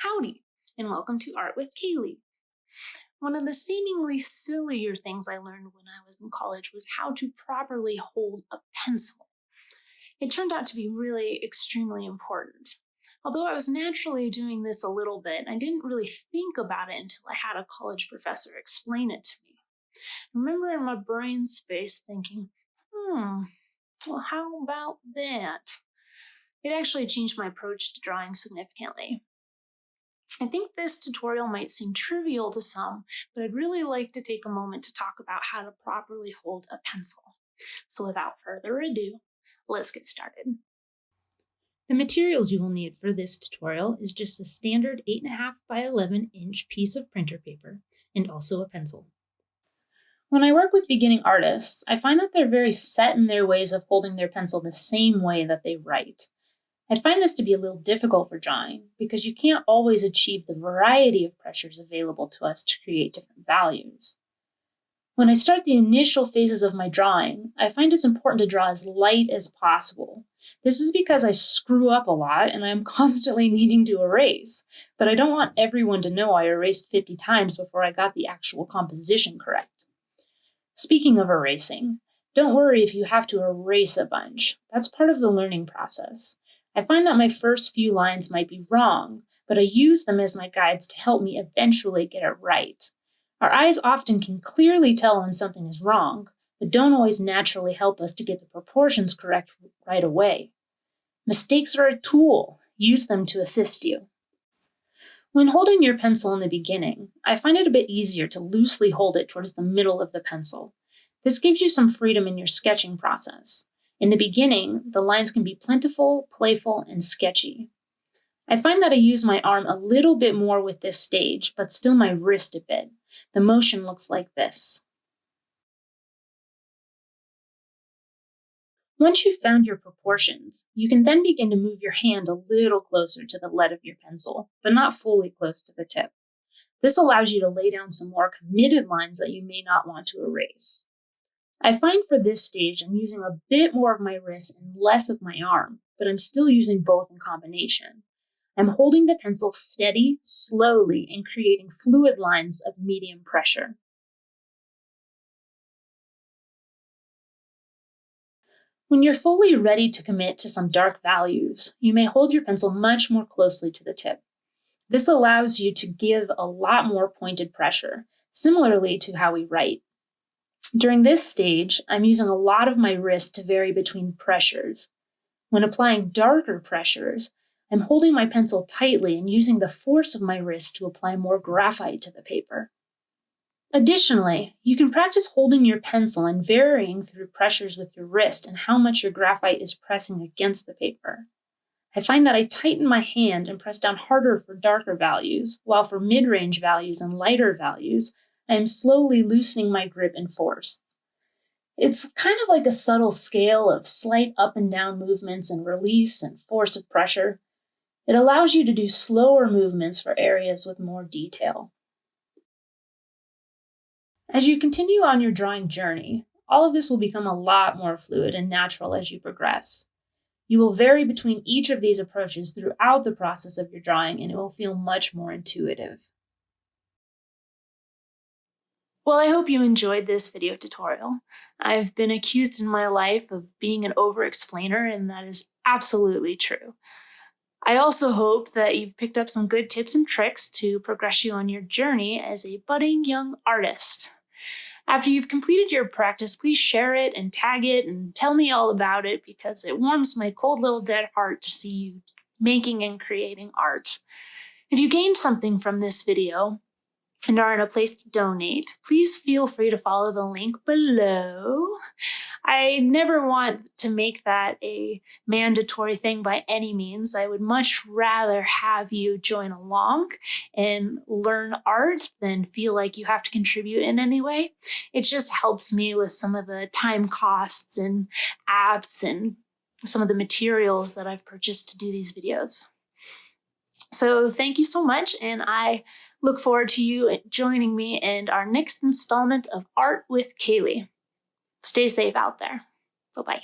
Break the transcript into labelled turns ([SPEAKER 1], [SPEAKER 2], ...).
[SPEAKER 1] Howdy, and welcome to Art with Kaylee. One of the seemingly sillier things I learned when I was in college was how to properly hold a pencil. It turned out to be really extremely important. Although I was naturally doing this a little bit, I didn't really think about it until I had a college professor explain it to me. I remember in my brain space thinking, well, how about that? It actually changed my approach to drawing significantly. I think this tutorial might seem trivial to some, but I'd really like to take a moment to talk about how to properly hold a pencil. So without further ado, let's get started. The materials you will need for this tutorial is just a standard 8.5 by 11 inch piece of printer paper and also a pencil. When I work with beginning artists, I find that they're very set in their ways of holding their pencil the same way that they write. I find this to be a little difficult for drawing because you can't always achieve the variety of pressures available to us to create different values. When I start the initial phases of my drawing, I find it's important to draw as light as possible. This is because I screw up a lot and I'm constantly needing to erase, but I don't want everyone to know I erased 50 times before I got the actual composition correct. Speaking of erasing, don't worry if you have to erase a bunch. That's part of the learning process. I find that my first few lines might be wrong, but I use them as my guides to help me eventually get it right. Our eyes often can clearly tell when something is wrong, but don't always naturally help us to get the proportions correct right away. Mistakes are a tool. Use them to assist you. When holding your pencil in the beginning, I find it a bit easier to loosely hold it towards the middle of the pencil. This gives you some freedom in your sketching process. In the beginning, the lines can be plentiful, playful, and sketchy. I find that I use my arm a little bit more with this stage, but still my wrist a bit. The motion looks like this. Once you've found your proportions, you can then begin to move your hand a little closer to the lead of your pencil, but not fully close to the tip. This allows you to lay down some more committed lines that you may not want to erase. I find for this stage I'm using a bit more of my wrist and less of my arm, but I'm still using both in combination. I'm holding the pencil steady, slowly, and creating fluid lines of medium pressure. When you're fully ready to commit to some dark values, you may hold your pencil much more closely to the tip. This allows you to give a lot more pointed pressure, similarly to how we write. During this stage, I'm using a lot of my wrist to vary between pressures. When applying darker pressures, I'm holding my pencil tightly and using the force of my wrist to apply more graphite to the paper. Additionally, you can practice holding your pencil and varying through pressures with your wrist and how much your graphite is pressing against the paper. I find that I tighten my hand and press down harder for darker values, while for mid-range values and lighter values, I am slowly loosening my grip and force. It's kind of like a subtle scale of slight up and down movements and release and force of pressure. It allows you to do slower movements for areas with more detail. As you continue on your drawing journey, all of this will become a lot more fluid and natural as you progress. You will vary between each of these approaches throughout the process of your drawing, and it will feel much more intuitive. Well, I hope you enjoyed this video tutorial. I've been accused in my life of being an over-explainer, and that is absolutely true. I also hope that you've picked up some good tips and tricks to progress you on your journey as a budding young artist. After you've completed your practice, please share it and tag it and tell me all about it, because it warms my cold little dead heart to see you making and creating art. If you gained something from this video and are in a place to donate, please feel free to follow the link below. I never want to make that a mandatory thing by any means. I would much rather have you join along and learn art than feel like you have to contribute in any way. It just helps me with some of the time costs and apps and some of the materials that I've purchased to do these videos. So thank you so much, and I look forward to you joining me in our next installment of Art with Kaylee. Stay safe out there. Bye-bye.